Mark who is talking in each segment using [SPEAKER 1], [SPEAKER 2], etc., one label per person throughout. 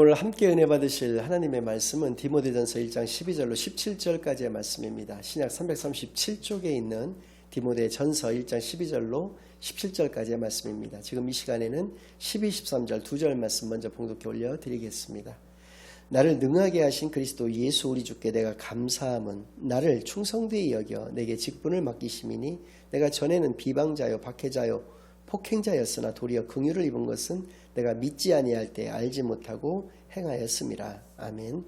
[SPEAKER 1] 오늘 함께 은혜 받으실 하나님의 말씀은 디모데전서 1장 12절로 17절까지의 말씀입니다. 신약 337쪽에 있는 디모데전서 1장 12절로 17절까지의 말씀입니다. 지금 이 시간에는 12, 13절 두 절 말씀 먼저 봉독해 올려드리겠습니다. 나를 능하게 하신 그리스도 예수 우리 주께 내가 감사함은 나를 충성되이 여겨 내게 직분을 맡기심이니 내가 전에는 비방자요 박해자요 폭행자였으나 도리어 긍휼을 입은 것은 내가 믿지 아니할 때 알지 못하고 행하였음이라. 아멘.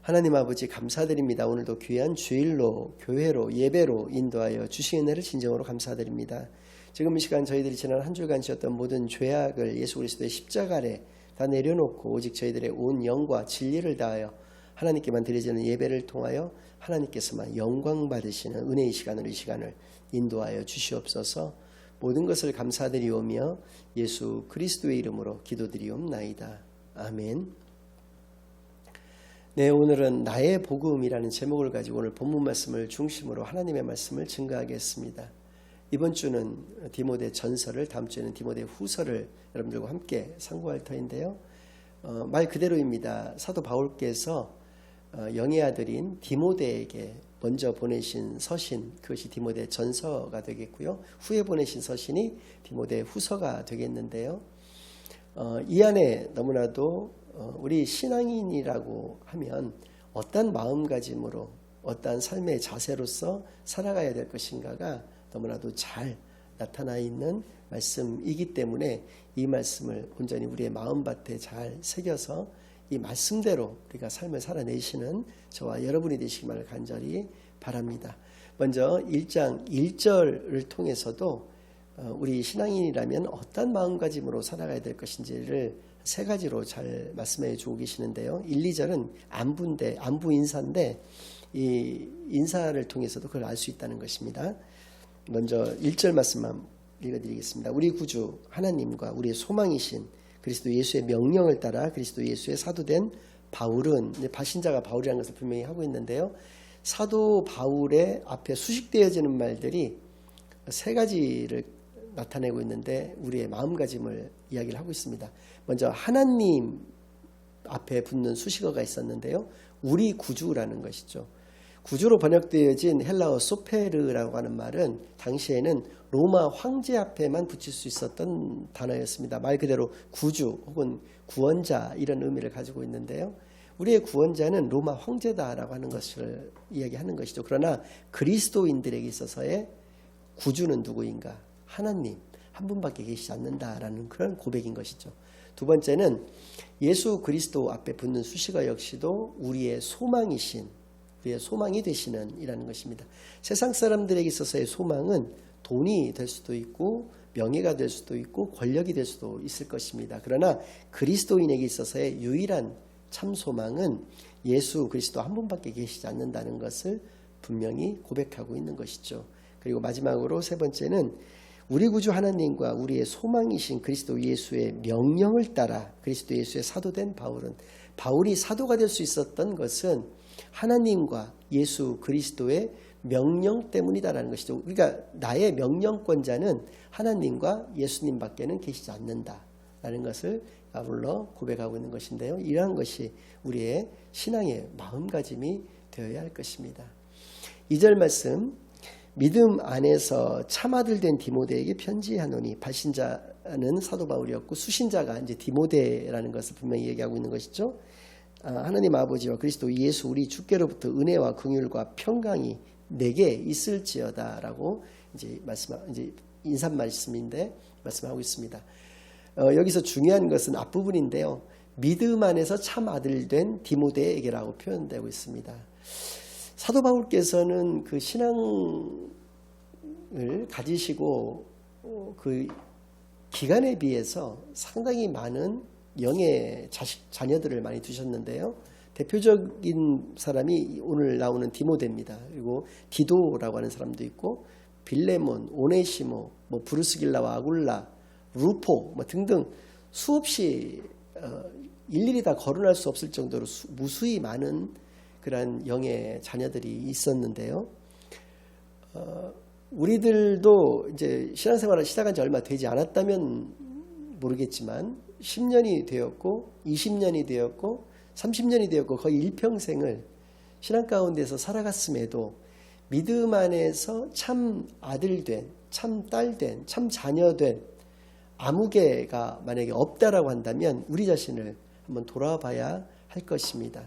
[SPEAKER 1] 하나님 아버지 감사드립니다. 오늘도 귀한 주일로 교회로 예배로 인도하여 주신 은혜를 진정으로 감사드립니다. 지금 이 시간 저희들이 지난 한 주간 지었던 모든 죄악을 예수 그리스도의 십자가 아래 다 내려놓고 오직 저희들의 온 영과 진리를 다하여 하나님께만 드려지는 예배를 통하여 하나님께서만 영광 받으시는 은혜의 시간으로 이 시간을 인도하여 주시옵소서. 모든 것을 감사드리오며 예수 그리스도의 이름으로 기도드리옵나이다. 아멘. 네, 오늘은 나의 복음이라는 제목을 가지고 오늘 본문 말씀을 중심으로 하나님의 말씀을 증거하겠습니다. 이번 주는 디모데 전서를, 다음 주에는 디모데 후서를 여러분들과 함께 상고할 터인데요. 말 그대로입니다. 사도 바울께서 영의 아들인 디모데에게 먼저 보내신 서신, 그것이 디모데 전서가 되겠고요. 후에 보내신 서신이 디모데 후서가 되겠는데요. 이 안에 너무나도 우리 신앙인이라고 하면 어떤 마음가짐으로 어떤 삶의 자세로서 살아가야 될 것인가가 너무나도 잘 나타나 있는 말씀이기 때문에 이 말씀을 온전히 우리의 마음밭에 잘 새겨서 이 말씀대로 우리가 삶을 살아내시는 저와 여러분이 되시기를 간절히 바랍니다. 먼저 1장 1절을 통해서도 우리 신앙인이라면 어떤 마음가짐으로 살아가야 될 것인지를 세 가지로 잘 말씀해 주고 계시는데요. 1, 2절은 안부 인사인데 이 인사를 통해서도 그걸 알 수 있다는 것입니다. 먼저 1절 말씀만 읽어드리겠습니다. 우리 구주 하나님과 우리의 소망이신 그리스도 예수의 명령을 따라 그리스도 예수의 사도된 바울은, 발신자가 바울이라는 것을 분명히 하고 있는데요. 사도 바울의 앞에 수식되어지는 말들이 세 가지를 나타내고 있는데 우리의 마음가짐을 이야기를 하고 있습니다. 먼저 하나님 앞에 붙는 수식어가 있었는데요. 우리 구주라는 것이죠. 구주로 번역되어진 헬라어 소페르라고 하는 말은 당시에는 로마 황제 앞에만 붙일 수 있었던 단어였습니다. 말 그대로 구주 혹은 구원자 이런 의미를 가지고 있는데요. 우리의 구원자는 로마 황제다라고 하는 것을 이야기하는 것이죠. 그러나 그리스도인들에게 있어서의 구주는 누구인가? 하나님 한 분밖에 계시지 않는다라는 그런 고백인 것이죠. 두 번째는 예수 그리스도 앞에 붙는 수식어 역시도 우리의 소망이신, 우리의 소망이 되시는 이라는 것입니다. 세상 사람들에게 있어서의 소망은 돈이 될 수도 있고 명예가 될 수도 있고 권력이 될 수도 있을 것입니다. 그러나 그리스도인에게 있어서의 유일한 참 소망은 예수 그리스도 한 분밖에 계시지 않는다는 것을 분명히 고백하고 있는 것이죠. 그리고 마지막으로 세 번째는 우리 구주 하나님과 우리의 소망이신 그리스도 예수의 명령을 따라 그리스도 예수의 사도된 바울이 사도가 될 수 있었던 것은 하나님과 예수 그리스도의 명령 때문이다라는 것이죠. 그러니까 나의 명령권자는 하나님과 예수님 밖에는 계시지 않는다라는 것을 아울러 고백하고 있는 것인데요. 이러한 것이 우리의 신앙의 마음가짐이 되어야 할 것입니다. 2절 말씀, 믿음 안에서 참아들 된 디모데에게 편지하노니, 발신자는 사도 바울이었고 수신자가 이제 디모데라는 것을 분명히 얘기하고 있는 것이죠. 하나님 아버지와 그리스도 예수 우리 주께로부터 은혜와 긍휼과 평강이 내게 있을지어다라고 이제 인사 말씀인데 말씀하고 있습니다. 여기서 중요한 것은 앞부분인데요. 믿음 안에서 참 아들 된 디모데에게라고 표현되고 있습니다. 사도 바울께서는 그 신앙을 가지시고 그 기간에 비해서 상당히 많은 영의 자녀들을 많이 두셨는데요. 대표적인 사람이 오늘 나오는 디모데입니다. 그리고 디도라고 하는 사람도 있고 빌레몬, 오네시모, 브루스길라와 아굴라, 루포 등등 수없이 일일이 다 거론할 수 없을 정도로 무수히 많은 그러한 영의 자녀들이 있었는데요. 우리들도 이제 신앙생활을 시작한 지 얼마 되지 않았다면 모르겠지만 10년이 되었고 20년이 되었고 30년이 되었고 거의 일평생을 신앙 가운데서 살아갔음에도 믿음 안에서 참 아들 된, 참 딸 된, 참 자녀 된 아무개가 만약에 없다라고 한다면 우리 자신을 한번 돌아봐야 할 것입니다.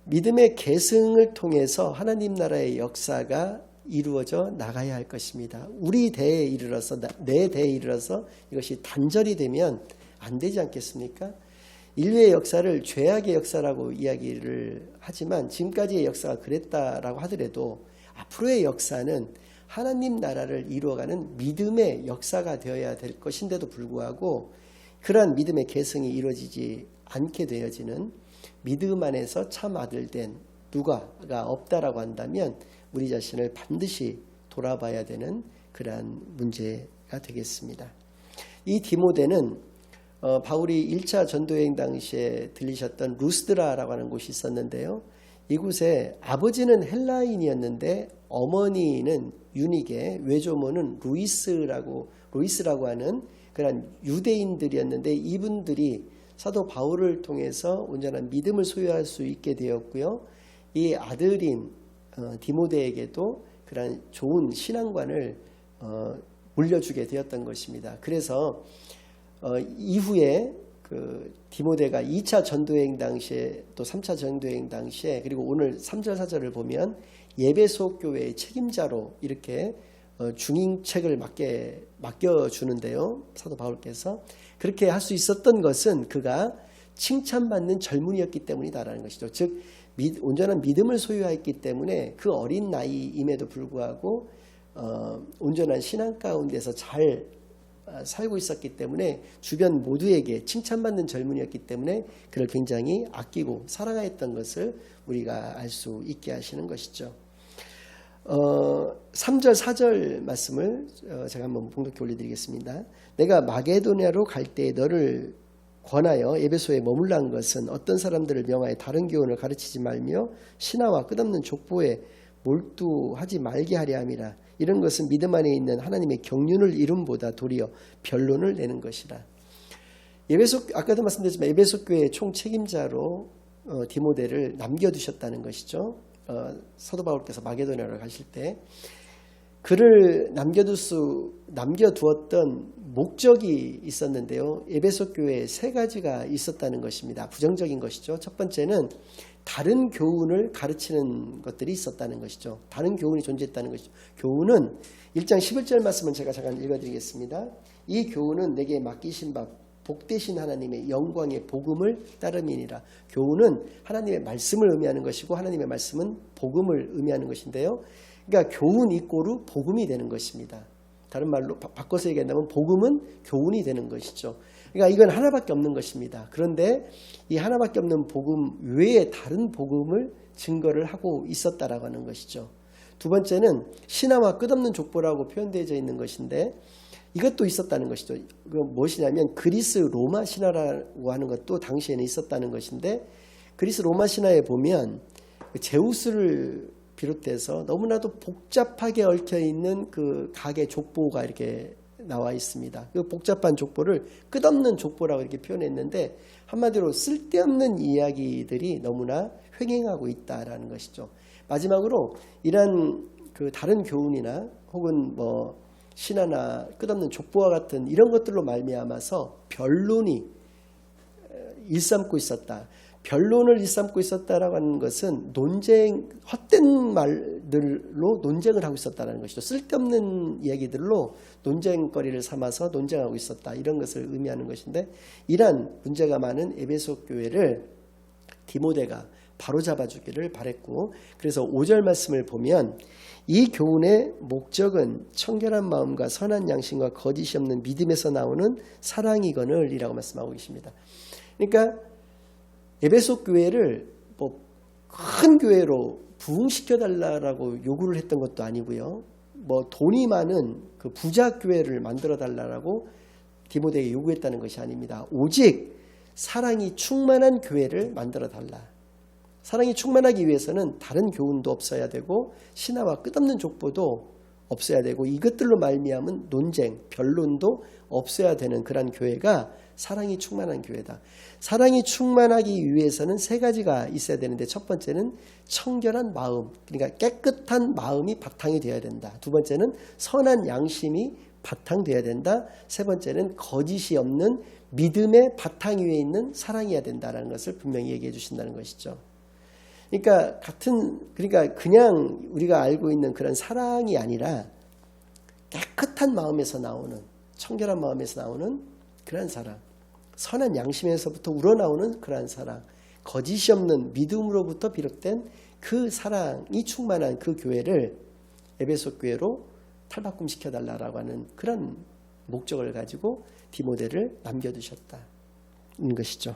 [SPEAKER 1] 믿음의 계승을 통해서 하나님 나라의 역사가 이루어져 나가야 할 것입니다. 우리 대에 이르러서, 내 대에 이르러서 이것이 단절이 되면 안 되지 않겠습니까? 인류의 역사를 죄악의 역사라고 이야기를 하지만 지금까지의 역사가 그랬다라고 하더라도 앞으로의 역사는 하나님 나라를 이루어가는 믿음의 역사가 되어야 될 것인데도 불구하고 그러한 믿음의 계승이 이루어지지 않게 되어지는 믿음 안에서 참 아들 된 누가가 없다라고 한다면 우리 자신을 반드시 돌아봐야 되는 그러한 문제가 되겠습니다. 이 디모데는 바울이 1차 전도여행 당시에 들리셨던 루스드라라고 하는 곳이 있었는데요. 이곳에 아버지는 헬라인이었는데 어머니는 유니게 외조모는 루이스라고 하는 그런 유대인들이었는데 이분들이 사도 바울을 통해서 온전한 믿음을 소유할 수 있게 되었고요. 이 아들인 디모데에게도 그런 좋은 신앙관을 물려주게 되었던 것입니다. 그래서 이후에 그 디모데가 2차 전도여행 당시에 또 3차 전도여행 당시에 그리고 오늘 3절 4절을 보면 예배소 교회의 책임자로 이렇게 중임책을 맡겨주는데요. 사도 바울께서 그렇게 할 수 있었던 것은 그가 칭찬받는 젊은이였기 때문이다라는 것이죠. 즉 온전한 믿음을 소유했기 때문에 그 어린 나이임에도 불구하고 온전한 신앙 가운데서 잘 살고 있었기 때문에 주변 모두에게 칭찬받는 젊은이였기 때문에 그를 굉장히 아끼고 사랑했던 것을 우리가 알 수 있게 하시는 것이죠. 3절 4절 말씀을 제가 한번 봉독해 올려드리겠습니다. 내가 마게도냐로 갈 때 너를 권하여 에베소에 머물란 것은 어떤 사람들을 명하여 다른 교훈을 가르치지 말며 신하와 끝없는 족보에 몰두하지 말게 하려 함이라. 이런 것은 믿음 안에 있는 하나님의 경륜을 이름보다 도리어 변론을 내는 것이라. 아까도 말씀드렸지만 에베소 교회의 총 책임자로 디모데를 남겨두셨다는 것이죠. 사도 바울께서 마게도냐로 가실 때 그를 남겨두었던 목적이 있었는데요. 에베소 교회에 세 가지가 있었다는 것입니다. 부정적인 것이죠. 첫 번째는 다른 교훈을 가르치는 것들이 있었다는 것이죠. 다른 교훈이 존재했다는 것이죠. 교훈은 1장 11절 말씀은 제가 잠깐 읽어드리겠습니다. 이 교훈은 내게 맡기신 바 복되신 하나님의 영광의 복음을 따름이니라. 교훈은 하나님의 말씀을 의미하는 것이고 하나님의 말씀은 복음을 의미하는 것인데요. 그러니까 교훈 이꼬르 복음이 되는 것입니다. 다른 말로 바꿔서 얘기한다면 복음은 교훈이 되는 것이죠. 그러니까 이건 하나밖에 없는 것입니다. 그런데 이 하나밖에 없는 복음 외에 다른 복음을 증거를 하고 있었다라고 하는 것이죠. 두 번째는 신하와 끝없는 족보라고 표현되어 있는 것인데 이것도 있었다는 것이죠. 그건 무엇이냐면 그리스 로마 신화라고 하는 것도 당시에는 있었다는 것인데 그리스 로마 신화에 보면 제우스를 비롯해서 너무나도 복잡하게 얽혀있는 그 각의 족보가 이렇게 나와 있습니다. 그 복잡한 족보를 끝없는 족보라고 이렇게 표현했는데 한마디로 쓸데없는 이야기들이 너무나 횡행하고 있다라는 것이죠. 마지막으로 이런 그 다른 교훈이나 혹은 뭐 신화나 끝없는 족보와 같은 이런 것들로 말미암아서 변론이 일삼고 있었다. 변론을 일삼고 있었다라고 하는 것은 헛된 말들로 논쟁을 하고 있었다는 것이죠. 쓸데없는 이야기들로 논쟁거리를 삼아서 논쟁하고 있었다. 이런 것을 의미하는 것인데 이러한 문제가 많은 에베소 교회를 디모데가 바로잡아 주기를 바랬고 그래서 5절 말씀을 보면 이 교훈의 목적은 청결한 마음과 선한 양심과 거짓이 없는 믿음에서 나오는 사랑이거늘 이라고 말씀하고 계십니다. 그러니까 에베소 교회를 뭐 큰 교회로 부흥시켜달라고 요구를 했던 것도 아니고요. 뭐 돈이 많은 그 부자 교회를 만들어 달라고 디모데에게 요구했다는 것이 아닙니다. 오직 사랑이 충만한 교회를 만들어 달라. 사랑이 충만하기 위해서는 다른 교훈도 없어야 되고 신화와 끝없는 족보도 없어야 되고 이것들로 말미암은 논쟁, 변론도 없어야 되는 그런 교회가 사랑이 충만한 교회다. 사랑이 충만하기 위해서는 세 가지가 있어야 되는데 첫 번째는 청결한 마음, 그러니까 깨끗한 마음이 바탕이 되어야 된다. 두 번째는 선한 양심이 바탕되어야 된다. 세 번째는 거짓이 없는 믿음의 바탕 위에 있는 사랑이어야 된다는 것을 분명히 얘기해 주신다는 것이죠. 그러니까 그냥 우리가 알고 있는 그런 사랑이 아니라 깨끗한 마음에서 나오는, 청결한 마음에서 나오는 그런 사랑, 선한 양심에서부터 우러나오는 그러한 사랑, 거짓이 없는 믿음으로부터 비롯된 그 사랑이 충만한 그 교회를 에베소 교회로 탈바꿈 시켜달라고 하는 그런 목적을 가지고 디모데를 남겨두셨다는 것이죠.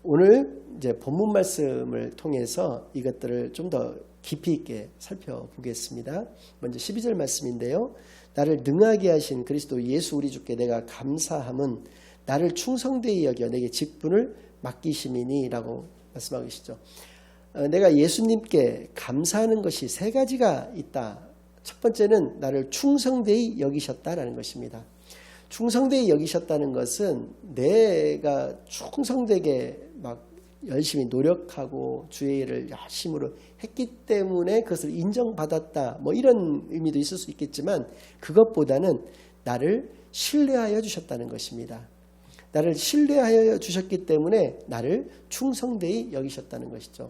[SPEAKER 1] 오늘 이제 본문 말씀을 통해서 이것들을 좀 더 깊이 있게 살펴보겠습니다. 먼저 12절 말씀인데요. 나를 능하게 하신 그리스도 예수 우리 주께 내가 감사함은 나를 충성되이 여겨 내게 직분을 맡기심이니 라고 말씀하고 계시죠. 내가 예수님께 감사하는 것이 세 가지가 있다. 첫 번째는 나를 충성되이 여기셨다라는 것입니다. 충성되이 여기셨다는 것은 내가 충성되게 막 열심히 노력하고 주의 일을 열심으로 했기 때문에 그것을 인정받았다. 뭐 이런 의미도 있을 수 있겠지만 그것보다는 나를 신뢰하여 주셨다는 것입니다. 나를 신뢰하여 주셨기 때문에 나를 충성되이 여기셨다는 것이죠.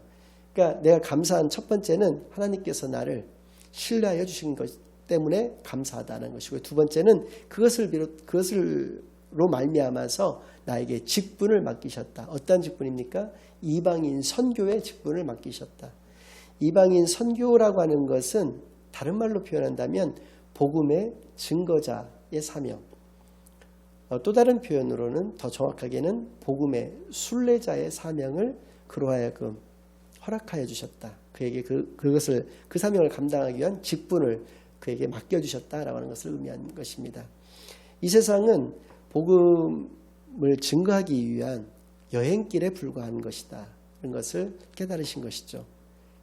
[SPEAKER 1] 그러니까 내가 감사한 첫 번째는 하나님께서 나를 신뢰하여 주신 것 때문에 감사하다는 것이고, 두 번째는 그것으로 말미암아서 나에게 직분을 맡기셨다. 어떤 직분입니까? 이방인 선교의 직분을 맡기셨다. 이방인 선교라고 하는 것은 다른 말로 표현한다면 복음의 증거자의 사명, 또 다른 표현으로는 더 정확하게는 복음의 순례자의 사명을 그로 하여금 허락하여 주셨다. 그에게 그것을 그 사명을 감당하기 위한 직분을 그에게 맡겨주셨다라고 하는 것을 의미하는 것입니다. 이 세상은 복음을 증거하기 위한 여행길에 불과한 것이다. 이런 것을 깨달으신 것이죠.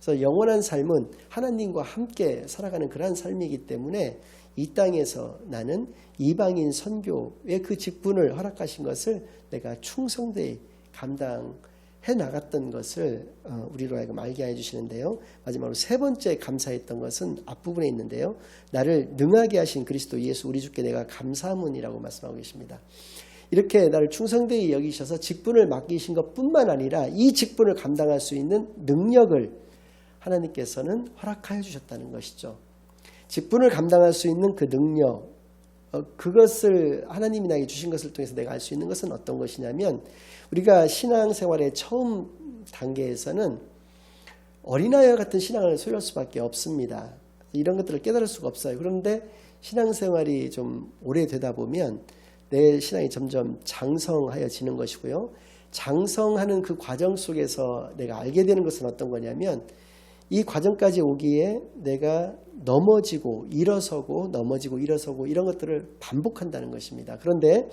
[SPEAKER 1] 그래서 영원한 삶은 하나님과 함께 살아가는 그러한 삶이기 때문에 이 땅에서 나는 이방인 선교의 그 직분을 허락하신 것을 내가 충성되이 감당해 나갔던 것을 우리로 하여금 알게 해주시는데요. 마지막으로 세 번째 감사했던 것은 앞부분에 있는데요. 나를 능하게 하신 그리스도 예수 우리 주께 내가 감사함이라고 말씀하고 계십니다. 이렇게 나를 충성되이 여기셔서 직분을 맡기신 것뿐만 아니라 이 직분을 감당할 수 있는 능력을 하나님께서는 허락하여 주셨다는 것이죠. 직분을 감당할 수 있는 그 능력, 그것을 하나님이 나에게 주신 것을 통해서 내가 알 수 있는 것은 어떤 것이냐면, 우리가 신앙생활의 처음 단계에서는 어린아이와 같은 신앙을 소유할 수밖에 없습니다. 이런 것들을 깨달을 수가 없어요. 그런데 신앙생활이 좀 오래되다 보면 내 신앙이 점점 장성하여지는 것이고요. 장성하는 그 과정 속에서 내가 알게 되는 것은 어떤 거냐면, 이 과정까지 오기에 내가 넘어지고 일어서고 넘어지고 일어서고 이런 것들을 반복한다는 것입니다. 그런데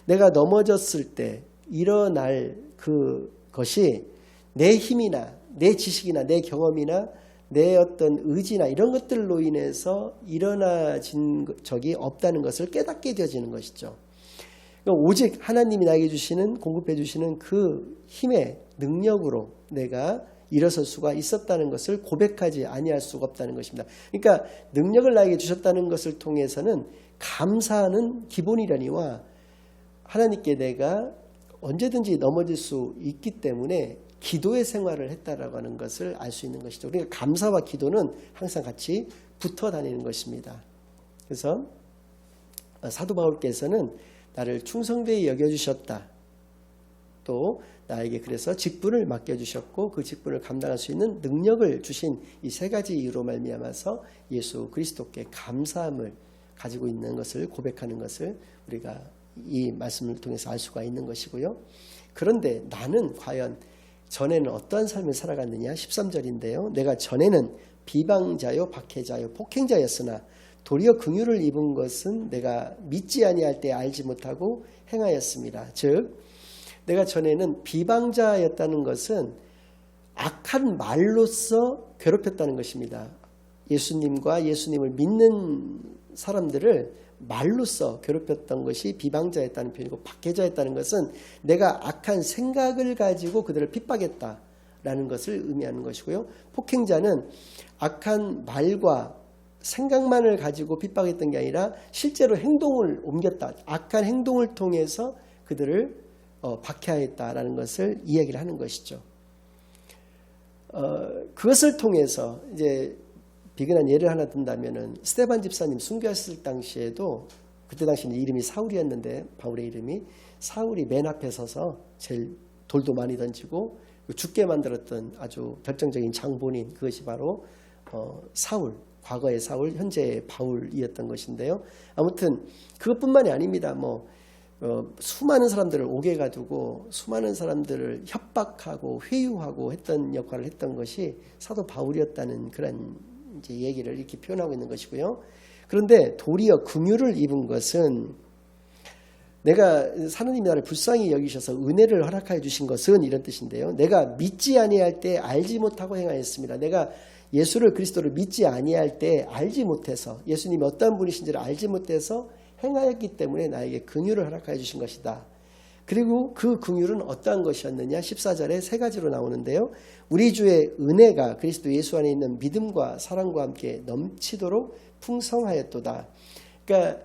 [SPEAKER 1] 내가 넘어졌을 때 일어날 그것이 내 힘이나 내 지식이나 내 경험이나 내 어떤 의지나 이런 것들로 인해서 일어나진 적이 없다는 것을 깨닫게 되어지는 것이죠. 오직 하나님이 나에게 주시는, 공급해 주시는 그 힘의 능력으로 내가 일어설 수가 있었다는 것을 고백하지 아니할 수가 없다는 것입니다. 그러니까 능력을 나에게 주셨다는 것을 통해서는 감사하는 기본이라니와 하나님께 내가 언제든지 넘어질 수 있기 때문에 기도의 생활을 했다라고 하는 것을 알 수 있는 것이죠. 그러니까 감사와 기도는 항상 같이 붙어 다니는 것입니다. 그래서 사도 바울께서는 나를 충성되이 여겨주셨다. 또 나에게 그래서 직분을 맡겨주셨고 그 직분을 감당할 수 있는 능력을 주신 이 세 가지 이유로 말미암아서 예수 그리스도께 감사함을 가지고 있는 것을 고백하는 것을 우리가 이 말씀을 통해서 알 수가 있는 것이고요. 그런데 나는 과연 전에는 어떠한 삶을 살아갔느냐? 13절인데요. 내가 전에는 비방자요 박해자요 폭행자였으나 도리어 긍휼을 입은 것은 내가 믿지 아니할 때 알지 못하고 행하였습니다. 즉 내가 전에는 비방자였다는 것은 악한 말로써 괴롭혔다는 것입니다. 예수님과 예수님을 믿는 사람들을 말로써 괴롭혔던 것이 비방자였다는 표현이고, 박해자였다는 것은 내가 악한 생각을 가지고 그들을 핍박했다라는 것을 의미하는 것이고요. 폭행자는 악한 말과 생각만을 가지고 핍박했던 게 아니라 실제로 행동을 옮겼다. 악한 행동을 통해서 그들을 박해하였다라는 것을 이야기를 하는 것이죠. 그것을 통해서 이제 비근한 예를 하나 든다면은 스데반 집사님 순교했을 당시에도, 그때 당시는 이름이 사울이었는데, 바울의 이름이, 사울이 맨 앞에 서서 제일 돌도 많이 던지고 죽게 만들었던 아주 결정적인 장본인, 그것이 바로 사울, 과거의 사울, 현재의 바울이었던 것인데요. 아무튼 그것뿐만이 아닙니다. 수많은 사람들을 옥에 가두고 수많은 사람들을 협박하고 회유하고 했던 역할을 했던 것이 사도 바울이었다는 그런 이제 얘기를 이렇게 표현하고 있는 것이고요. 그런데 도리어 긍휼을 입은 것은, 내가 하나님이 나를 불쌍히 여기셔서 은혜를 허락하여 주신 것은 이런 뜻인데요. 내가 믿지 아니할 때 알지 못하고 행하였습니다. 내가 예수를, 그리스도를 믿지 아니할 때 알지 못해서, 예수님이 어떤 분이신지를 알지 못해서 행하였기 때문에 나에게 긍휼을 허락하여 주신 것이다. 그리고 그 긍휼은 어떠한 것이었느냐? 14절에 세 가지로 나오는데요. 우리 주의 은혜가 그리스도 예수 안에 있는 믿음과 사랑과 함께 넘치도록 풍성하였도다. 그러니까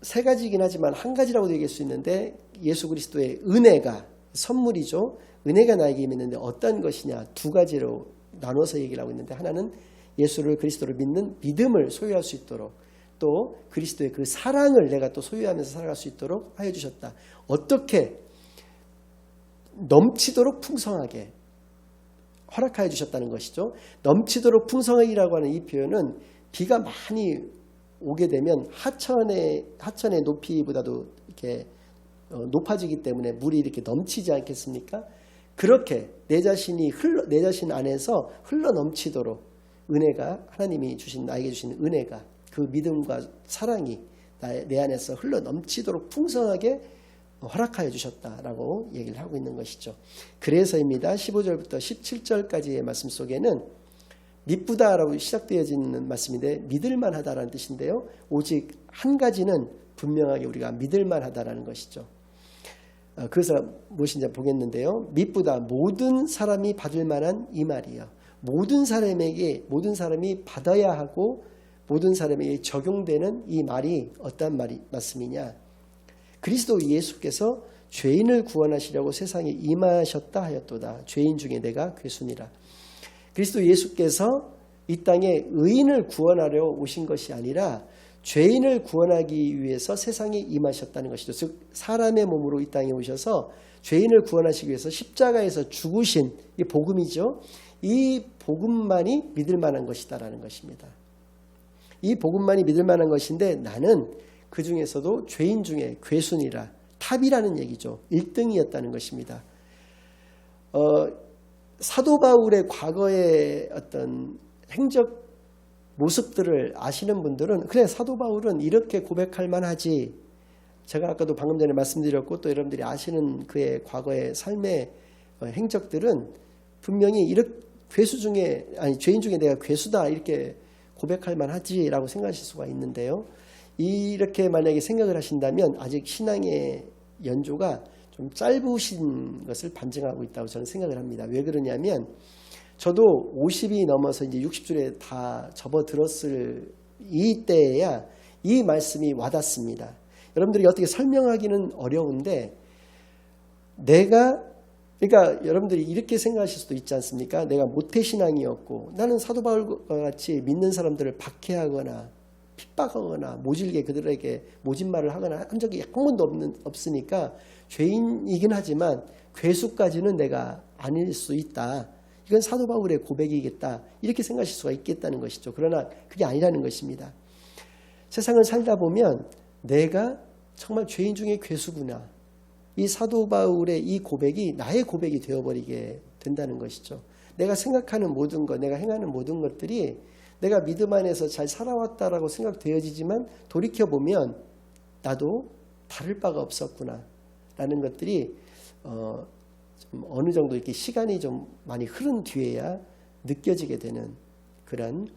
[SPEAKER 1] 세 가지이긴 하지만 한 가지라고도 얘기할 수 있는데, 예수 그리스도의 은혜가, 선물이죠. 은혜가 나에게 임했는데 어떤 것이냐? 두 가지로 나눠서 얘기를 하고 있는데, 하나는 예수를, 그리스도를 믿는 믿음을 소유할 수 있도록, 또 그리스도의 그 사랑을 내가 또 소유하면서 살아갈 수 있도록 하여 주셨다. 어떻게? 넘치도록 풍성하게 허락하여 주셨다는 것이죠. 넘치도록 풍성하기라고 하는 이 표현은 비가 많이 오게 되면 하천의 높이보다도 이렇게 높아지기 때문에 물이 이렇게 넘치지 않겠습니까? 그렇게 내 자신 안에서 흘러 넘치도록 은혜가, 하나님이 주신, 나에게 주신 은혜가, 그 믿음과 사랑이 내 안에서 흘러 넘치도록 풍성하게 허락하여 주셨다라고 얘기를 하고 있는 것이죠. 그래서입니다. 15절부터 17절까지의 말씀 속에는 미쁘다라고 시작되어지는 말씀인데, 믿을만하다라는 뜻인데요. 오직 한 가지는 분명하게 우리가 믿을만하다라는 것이죠. 그래서 무엇인지 보겠는데요. 미쁘다, 모든 사람이 받을 만한 이 말이에요. 모든 사람이 받아야 하고 모든 사람에게 적용되는 이 말이 어떤 말씀이냐? 그리스도 예수께서 죄인을 구원하시려고 세상에 임하셨다 하였도다. 죄인 중에 내가 괴순이라. 그리스도 예수께서 이 땅에 의인을 구원하려 오신 것이 아니라 죄인을 구원하기 위해서 세상에 임하셨다는 것이죠. 즉 사람의 몸으로 이 땅에 오셔서 죄인을 구원하시기 위해서 십자가에서 죽으신 이 복음이죠. 이 복음만이 믿을 만한 것이다라는 것입니다. 이 복음만이 믿을 만한 것인데, 나는 그 중에서도 죄인 중에 괴순이라, 탑이라는 얘기죠. 1등이었다는 것입니다. 사도 바울의 과거의 어떤 행적 모습들을 아시는 분들은, 그래, 사도 바울은 이렇게 고백할 만하지. 제가 아까도 방금 전에 말씀드렸고 또 여러분들이 아시는 그의 과거의 삶의 행적들은 분명히 죄인 중에 내가 괴수다 이렇게 고백할 만하지라고 생각하실 수가 있는데요. 이렇게 만약에 생각을 하신다면 아직 신앙의 연조가 좀 짧으신 것을 반증하고 있다고 저는 생각을 합니다. 왜 그러냐면, 저도 50이 넘어서 이제 60줄에 다 접어들었을 이때에야 이 말씀이 와닿습니다. 여러분들이 어떻게 설명하기는 어려운데, 그러니까 여러분들이 이렇게 생각하실 수도 있지 않습니까? 내가 모태신앙이었고 나는 사도 바울과 같이 믿는 사람들을 박해하거나 핍박하거나 모질게 그들에게 모진말을 하거나 한 적이 한 번도 없으니까 죄인이긴 하지만 괴수까지는 내가 아닐 수 있다. 이건 사도 바울의 고백이겠다. 이렇게 생각하실 수가 있겠다는 것이죠. 그러나 그게 아니라는 것입니다. 세상을 살다 보면 내가 정말 죄인 중에 괴수구나. 이 사도 바울의 이 고백이 나의 고백이 되어버리게 된다는 것이죠. 내가 생각하는 모든 것, 내가 행하는 모든 것들이 내가 믿음 안에서 잘 살아왔다라고 생각되어지지만 돌이켜보면 나도 다를 바가 없었구나 라는 것들이 좀 어느 정도 이렇게 시간이 좀 많이 흐른 뒤에야 느껴지게 되는 그런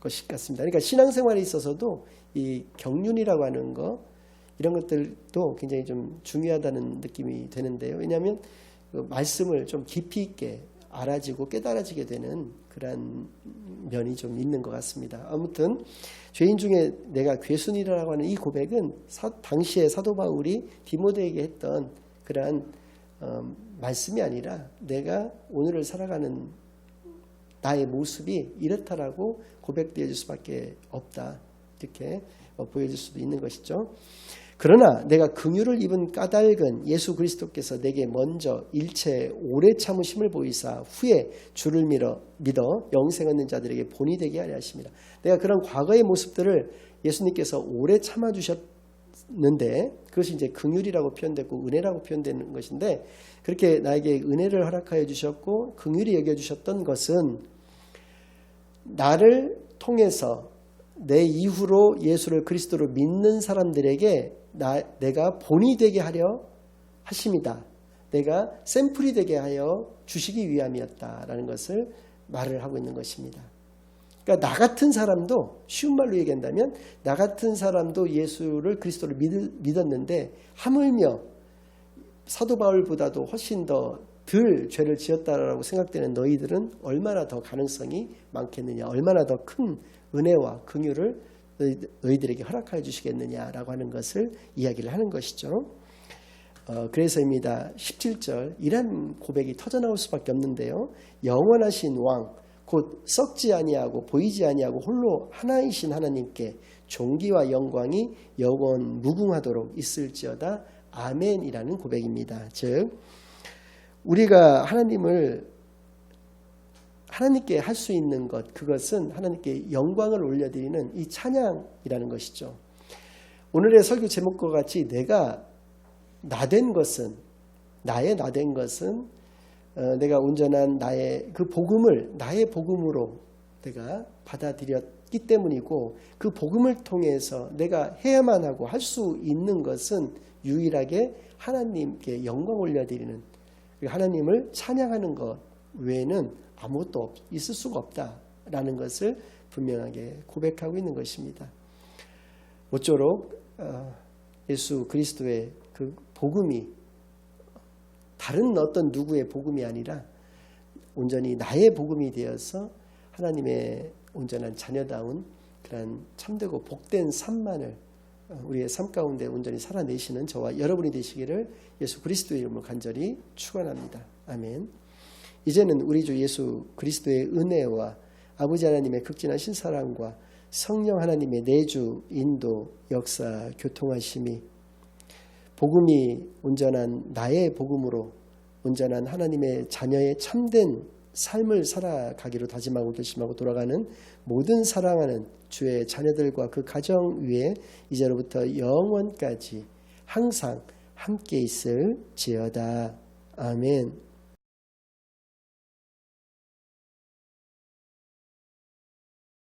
[SPEAKER 1] 것이 같습니다. 그러니까 신앙생활에 있어서도 이 경륜이라고 하는 거 이런 것들도 굉장히 좀 중요하다는 느낌이 되는데요. 왜냐하면 그 말씀을 좀 깊이 있게 알아지고 깨달아지게 되는 그런 면이 좀 있는 것 같습니다. 아무튼 죄인 중에 내가 괴순이라고 하는 이 고백은 당시에 사도 바울이 디모데에게 했던 그러한 말씀이 아니라 내가 오늘을 살아가는 나의 모습이 이렇다라고 고백되어 줄 수밖에 없다. 이렇게 보여줄 수도 있는 것이죠. 그러나 내가 긍휼을 입은 까닭은 예수 그리스도께서 내게 먼저 일체 오래 참으심을 보이사 후에 주를 믿어 영생 얻는 자들에게 본이 되게 하려 하십니다. 내가 그런 과거의 모습들을 예수님께서 오래 참아주셨는데 그것이 이제 긍휼이라고 표현됐고 은혜라고 표현되는 것인데 그렇게 나에게 은혜를 허락하여 주셨고 긍휼히 여겨주셨던 것은 나를 통해서 내 이후로 예수를 그리스도로 믿는 사람들에게 내가 본이 되게 하려 하심이다. 내가 샘플이 되게 하여 주시기 위함이었다라는 것을 말을 하고 있는 것입니다. 그러니까 나 같은 사람도 쉬운 말로 얘기한다면 나 같은 사람도 예수를 그리스도를 믿었는데 하물며 사도 바울보다도 훨씬 더 덜 죄를 지었다라고 생각되는 너희들은 얼마나 더 가능성이 많겠느냐, 얼마나 더 큰 은혜와 긍휼을 너희들에게 허락하여 주시겠느냐라고 하는 것을 이야기를 하는 것이죠. 그래서입니다. 17절 이런 고백이 터져나올 수밖에 없는데요. 영원하신 왕 곧 썩지 아니하고 보이지 아니하고 홀로 하나이신 하나님께 존귀와 영광이 영원 무궁하도록 있을지어다. 아멘이라는 고백입니다. 즉 우리가 하나님께 할 수 있는 것, 그것은 하나님께 영광을 올려드리는 이 찬양이라는 것이죠. 오늘의 설교 제목과 같이 내가 나된 것은, 나의 나된 것은 내가 온전한 나의 그 복음을 나의 복음으로 내가 받아들였기 때문이고 그 복음을 통해서 내가 해야만 하고 할 수 있는 것은 유일하게 하나님께 영광 올려드리는 하나님을 찬양하는 것 외에는 아무것도 있을 수가 없다라는 것을 분명하게 고백하고 있는 것입니다. 모쪼록 예수 그리스도의 그 복음이 다른 어떤 누구의 복음이 아니라 온전히 나의 복음이 되어서 하나님의 온전한 자녀다운 그런 참되고 복된 삶만을 우리의 삶 가운데 온전히 살아내시는 저와 여러분이 되시기를 예수 그리스도의 이름으로 간절히 축원합니다. 아멘. 이제는 우리 주 예수 그리스도의 은혜와 아버지 하나님의 극진하신 사랑과 성령 하나님의 내주, 인도, 역사, 교통하심이 복음이 온전한 나의 복음으로 온전한 하나님의 자녀의 참된 삶을 살아가기로 다짐하고 결심하고 돌아가는 모든 사랑하는 주의 자녀들과 그 가정 위에 이제로부터 영원까지 항상 함께 있을지어다. 아멘.